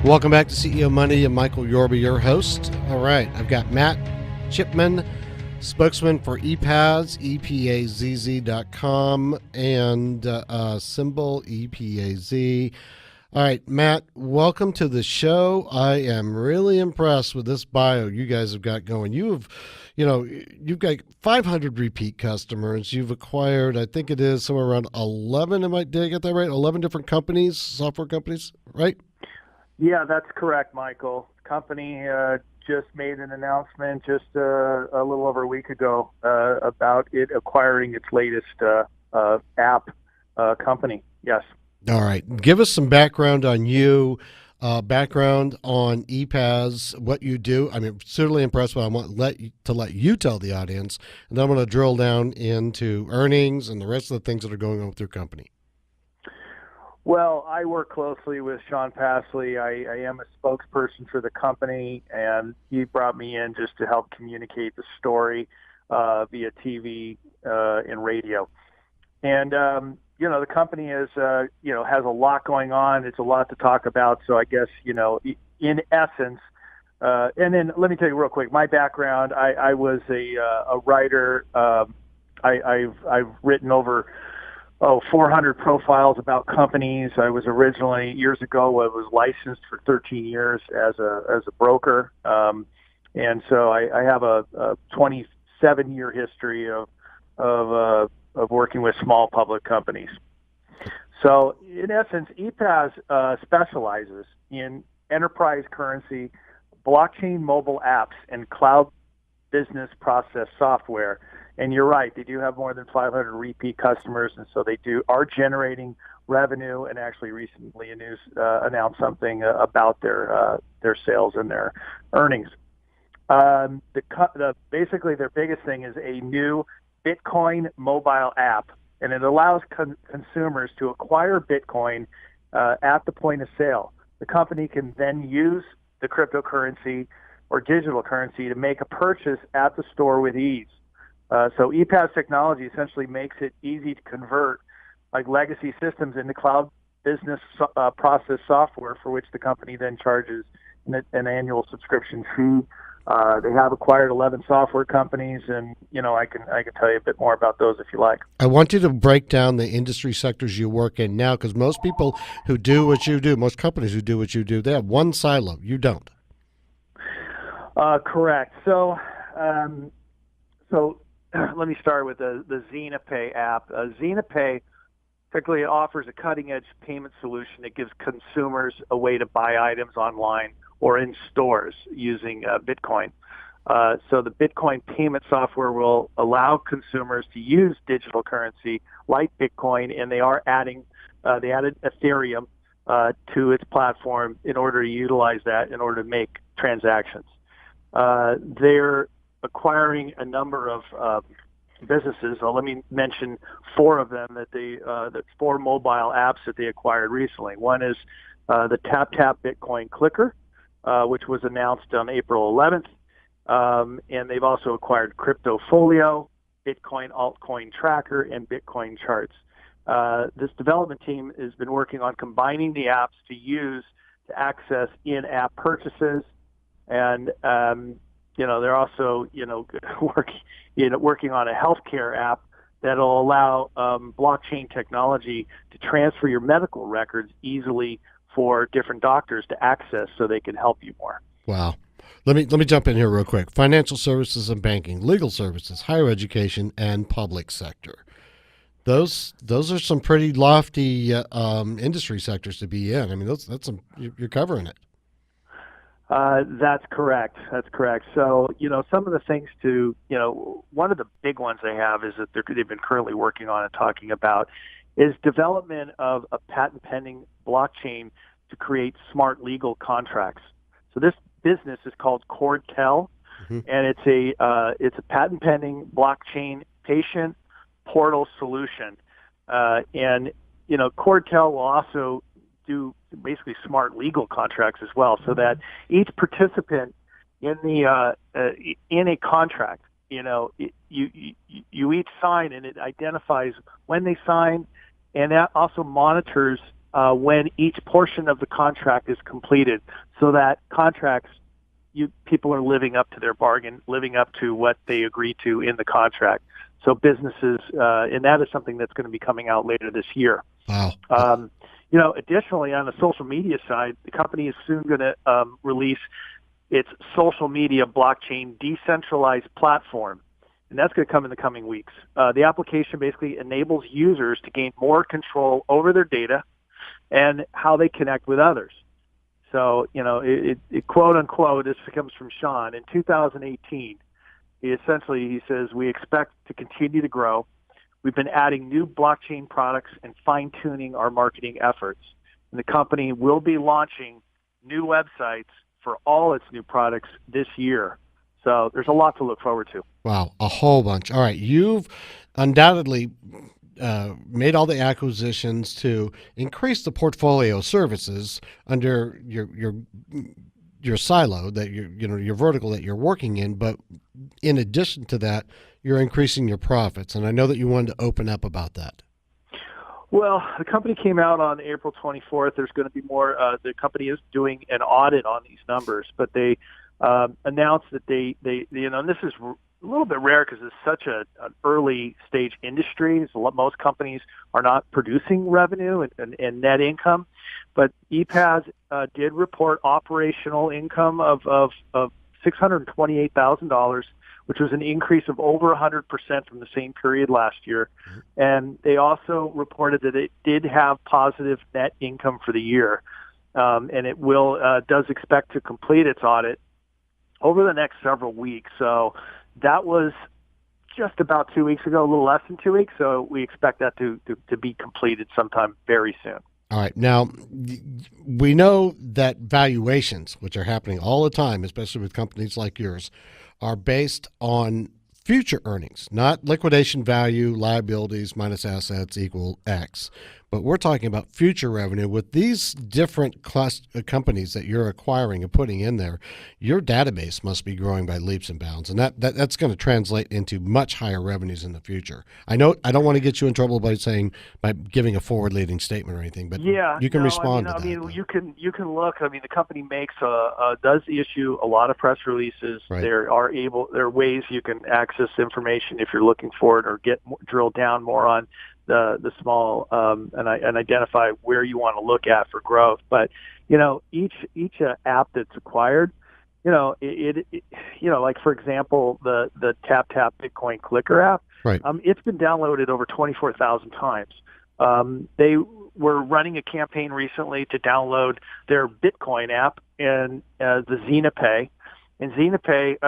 Welcome back to CEO Money. I'm Michael Yorba, your host. All right, I've got Matt Chipman, spokesman for Epazz, epazz.com, and symbol EPAZ. All right, Matt, welcome to the show. I am really impressed with this bio you guys have got going. You've got 500 repeat customers. You've acquired, I think it is somewhere around 11. Did I get that right? 11 different companies, software companies, right? Yeah, that's correct, Michael. Company just made an announcement just a little over a week ago about it acquiring its latest app company. Yes. All right. Give us some background on you, background on Epazz, what you do. I'm certainly impressed, but I want to let you tell the audience, and then I'm going to drill down into earnings and the rest of the things that are going on with your company. Well, I work closely with Sean Passley. I am a spokesperson for the company, and he brought me in just to help communicate the story via TV and radio. And the company is has a lot going on. It's a lot to talk about. So I guess in essence, and then let me tell you real quick. My background: I was a writer. I've written over 400 profiles about companies. I was originally, years ago, I was licensed for 13 years as a broker. And so I have a 27-year history of working with small public companies. So in essence, Epazz specializes in enterprise currency, blockchain mobile apps, and cloud business process software. And you're right, they do have more than 500 repeat customers, and so they are generating revenue. And actually, recently, announced something about their sales and their earnings. Basically, their biggest thing is a new Bitcoin mobile app, and it allows consumers to acquire Bitcoin at the point of sale. The company can then use the cryptocurrency or digital currency to make a purchase at the store with ease. So Epazz technology essentially makes it easy to convert like legacy systems into cloud business process software, for which the company then charges an annual subscription fee. They have acquired 11 software companies, and I can tell you a bit more about those if you like. I want you to break down the industry sectors you work in now, because most people who do what you do, most companies who do what you do, they have one silo. You don't. Correct. So let me start with the Xena Pay app. Xena Pay particularly offers a cutting-edge payment solution that gives consumers a way to buy items online or in stores using Bitcoin. So the Bitcoin payment software will allow consumers to use digital currency like Bitcoin, and they added Ethereum to its platform in order to utilize that in order to make transactions. They're acquiring a number of businesses. Let me mention four of them the four mobile apps that they acquired recently. One is the Tap Bitcoin Clicker, which was announced on April 11th. And they've also acquired Cryptofolio, Bitcoin Altcoin Tracker, and Bitcoin Charts. This development team has been working on combining the apps to use to access in-app purchases, and they're also working on a healthcare app that'll allow blockchain technology to transfer your medical records easily for different doctors to access, so they can help you more. Wow. Let me jump in here real quick. Financial services and banking, legal services, higher education, and public sector. Those are some pretty lofty industry sectors to be in. I mean, you're covering it. That's correct. So, some of the things one of the big ones they have is that they've been currently working on and talking about is development of a patent pending blockchain to create smart legal contracts. So this business is called CordTel, and it's a patent pending blockchain patient portal solution. And CordTel will also do basically smart legal contracts as well, so that each participant in a contract, you each sign, and it identifies when they sign, and that also monitors when each portion of the contract is completed, so that contracts, people are living up to their bargain, living up to what they agree to in the contract. So businesses, and that is something that's going to be coming out later this year. Wow. Additionally, on the social media side, the company is soon going to release its social media blockchain decentralized platform, and that's going to come in the coming weeks. The application basically enables users to gain more control over their data and how they connect with others. So, it quote unquote, this comes from Sean, in 2018, he says, we expect to continue to grow. We've been adding new blockchain products and fine-tuning our marketing efforts. And the company will be launching new websites for all its new products this year. So there's a lot to look forward to. Wow, a whole bunch. All right, you've undoubtedly made all the acquisitions to increase the portfolio of services under your silo that your vertical that you're working in. But in addition to that, you're increasing your profits, and I know that you wanted to open up about that. Well, the company came out on April 24th. There's going to be more. The company is doing an audit on these numbers, but they announced that they and this is a little bit rare because it's such an early stage industry. So most companies are not producing revenue and net income, but Epazz did report operational income of $628,000, which was an increase of over 100% from the same period last year. And they also reported that it did have positive net income for the year, and it does expect to complete its audit over the next several weeks. So that was just about 2 weeks ago, a little less than 2 weeks. So we expect that to be completed sometime very soon. All right. Now, we know that valuations, which are happening all the time, especially with companies like yours, are based on future earnings, not liquidation value, liabilities minus assets equal X. But we're talking about future revenue. With these different companies that you're acquiring and putting in there, your database must be growing by leaps and bounds, and that's going to translate into much higher revenues in the future. I know I don't want to get you in trouble by giving a forward-leading statement or anything, but you can respond to that. You can look. The company does issue a lot of press releases. Right. There are ways you can access information if you're looking for it or drill down more on the small and identify where you want to look at for growth. But each app that's acquired, like for example the Tap Bitcoin Clicker app, right? It's been downloaded over 24,000 times. They were running a campaign recently to download their Bitcoin app and the Xena Pay, and Xena Pay,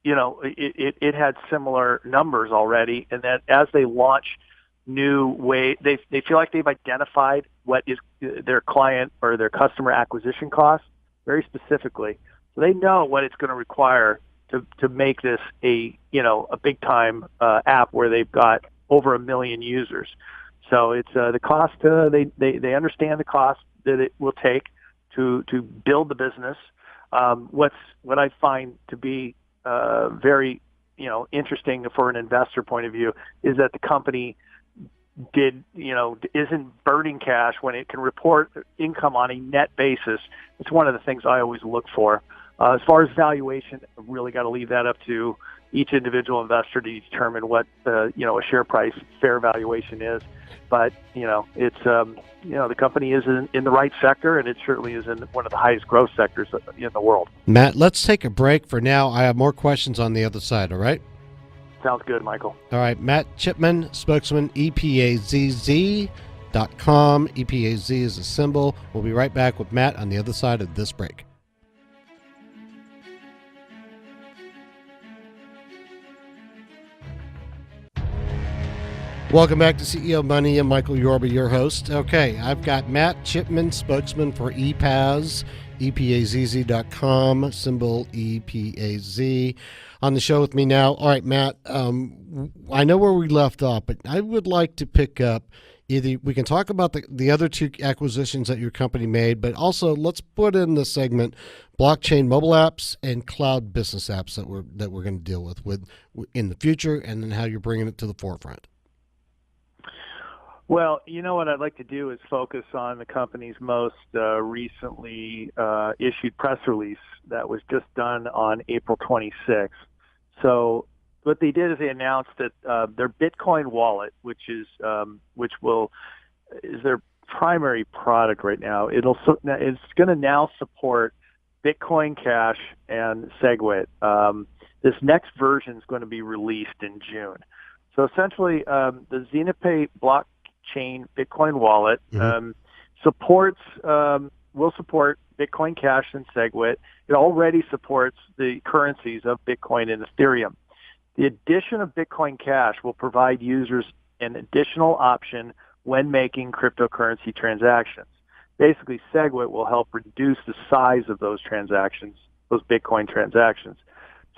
it had similar numbers already, and that as they launch new way, they feel like they've identified what is their client or their customer acquisition cost very specifically. So they know what it's going to require to make this a big time app where they've got over 1 million users. So it's the cost. They understand the cost that it will take to build the business. What I find to be very interesting for an investor point of view is that the company isn't burning cash when it can report income on a net basis. It's one of the things I always look for. As far as valuation, I've really got to leave that up to each individual investor to determine what a share price fair valuation is. But it's the company is in the right sector, and it certainly is in one of the highest growth sectors in the world. Matt, let's take a break for now. I have more questions on the other side. All right. Sounds good, Michael. All right, Matt Chipman, spokesman, EPAZZ.com. EPAZ is a symbol. We'll be right back with Matt on the other side of this break. Welcome back to CEO Money. I'm Michael Yorba, your host. Okay, I've got Matt Chipman, spokesman for Epazz, EPAZZ.com, symbol EPAZ, on the show with me now. All right, Matt, I know where we left off, but I would like to pick up either we can talk about the other two acquisitions that your company made, but also let's put in the segment blockchain mobile apps and cloud business apps that we're going to deal with in the future, and then how you're bringing it to the forefront. Well, you know what I'd like to do is focus on the company's most recently issued press release that was just done on April 26th. So what they did is they announced that their Bitcoin wallet, which is their primary product right now, it's going to now support Bitcoin Cash and SegWit. This next version is going to be released in June. So essentially, the Xena Pay blockchain Bitcoin wallet will support Bitcoin Cash and SegWit. It already supports the currencies of Bitcoin and Ethereum. The addition of Bitcoin Cash will provide users an additional option when making cryptocurrency transactions. Basically, SegWit will help reduce the size of those transactions, those Bitcoin transactions.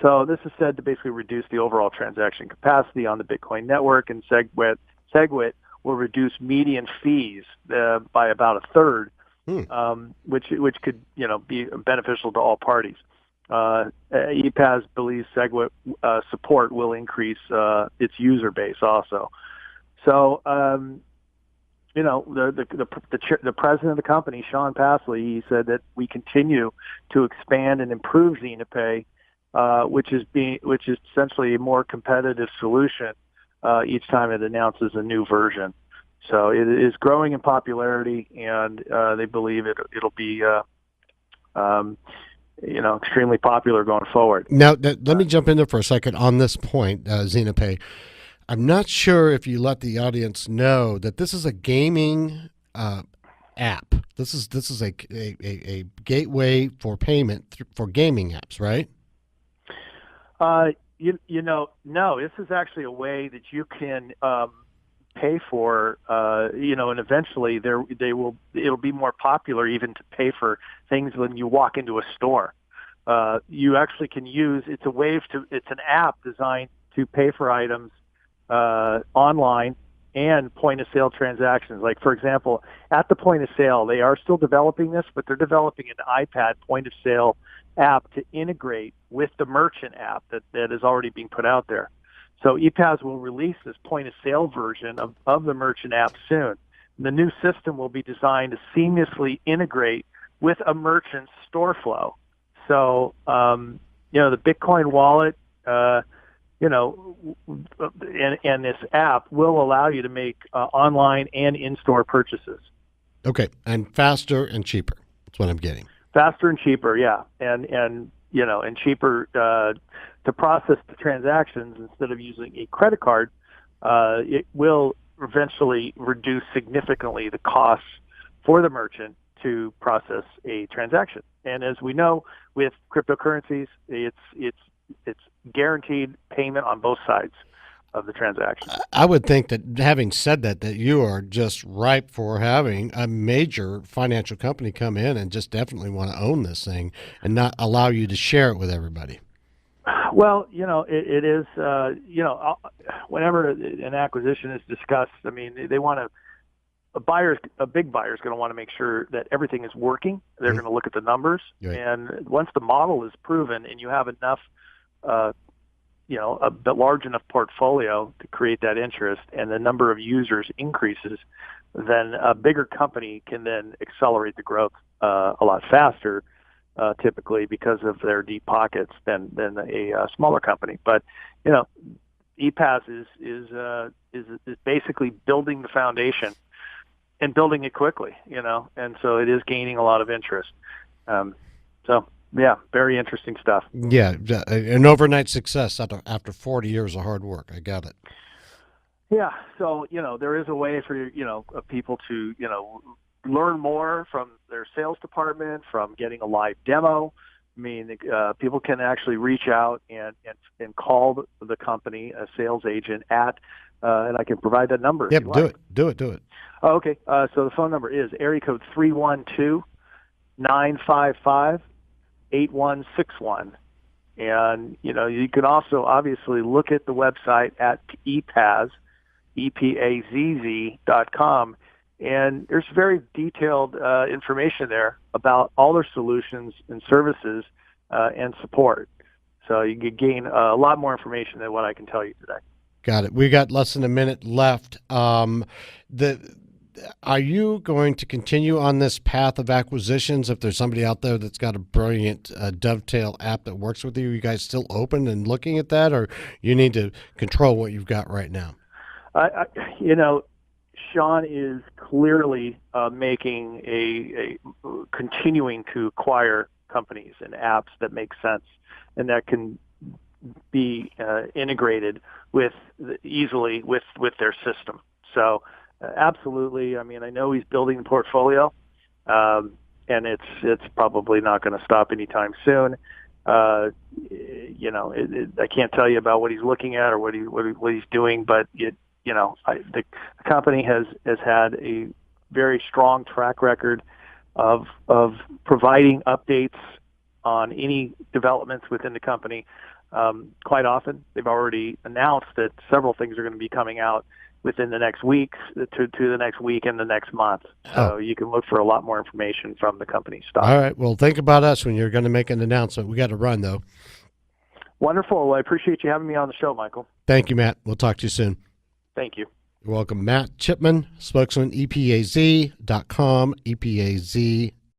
So this is said to basically reduce the overall transaction capacity on the Bitcoin network, and SegWit will reduce median fees by about a third, which could be beneficial to all parties. Epazz believes SegWit support will increase its user base also. So the president of the company, Sean Passley, he said that we continue to expand and improve Xena Pay, which is essentially a more competitive solution each time it announces a new version. So it is growing in popularity, and they believe it'll be extremely popular going forward. Now, let me jump in there for a second on this point, Xena Pay. I'm not sure if you let the audience know that this is a gaming app. This is a gateway for payment for gaming apps, right? No. This is actually a way that you can pay for, and eventually it'll be more popular even to pay for things when you walk into a store. You actually can use it's an app designed to pay for items online and point of sale transactions. Like, for example, at the point of sale, they are still developing this, but they're developing an iPad point of sale app to integrate with the merchant app that is already being put out there. So Epazz will release this point of sale version of the merchant app soon. The new system will be designed to seamlessly integrate with a merchant's store flow. So, the Bitcoin wallet, and this app will allow you to make online and in-store purchases. Okay, and faster and cheaper. That's what I'm getting. Faster and cheaper, yeah, and cheaper to process the transactions instead of using a credit card. It will eventually reduce significantly the costs for the merchant to process a transaction. And as we know, with cryptocurrencies, it's guaranteed payment on both sides of the transaction. I would think that, having said that you are just ripe for having a major financial company come in and just definitely want to own this thing and not allow you to share it with everybody. Well, it is, whenever an acquisition is discussed, I mean, they want to, a big buyer is going to want to make sure that everything is working. They're going to look at the numbers. Right. And once the model is proven and you have enough, a large enough portfolio to create that interest and the number of users increases, then a bigger company can then accelerate the growth a lot faster, typically because of their deep pockets than a smaller company. But, Epazz is basically building the foundation and building it quickly, and so it is gaining a lot of interest. Yeah, very interesting stuff. Yeah, an overnight success after 40 years of hard work. I got it. Yeah, so there is a way for people to learn more from their sales department, from getting a live demo. I mean, people can actually reach out and call the company, a sales agent at, and I can provide that number. Yep, do it. Oh, okay, so the phone number is area code 312-955-8161. And, you can also obviously look at the website at Epazz, EPAZZ.com. And there's very detailed information there about all their solutions and services and support. So you can gain a lot more information than what I can tell you today. Got it. We got less than a minute left. Are you going to continue on this path of acquisitions? If there's somebody out there that's got a brilliant Dovetail app that works with you, you guys still open and looking at that, or you need to control what you've got right now? You know, Sean is clearly making continuing to acquire companies and apps that make sense and that can be integrated easily with their system. So absolutely. I mean, I know he's building the portfolio, and it's probably not going to stop anytime soon. You know, I can't tell you about what he's looking at or what he's doing, but the company has had a very strong track record of providing updates on any developments within the company. Quite often, they've already announced that several things are going to be coming out within the next weeks to the next week and the next month. So you can look for a lot more information from the company's stock. All right. Well, think about us when you're going to make an announcement. We got to run, though. Wonderful. Well, I appreciate you having me on the show, Michael. Thank you, Matt. We'll talk to you soon. Thank you. You're welcome. Matt Chipman, spokesman, EPAZ.com, EPAZ.com.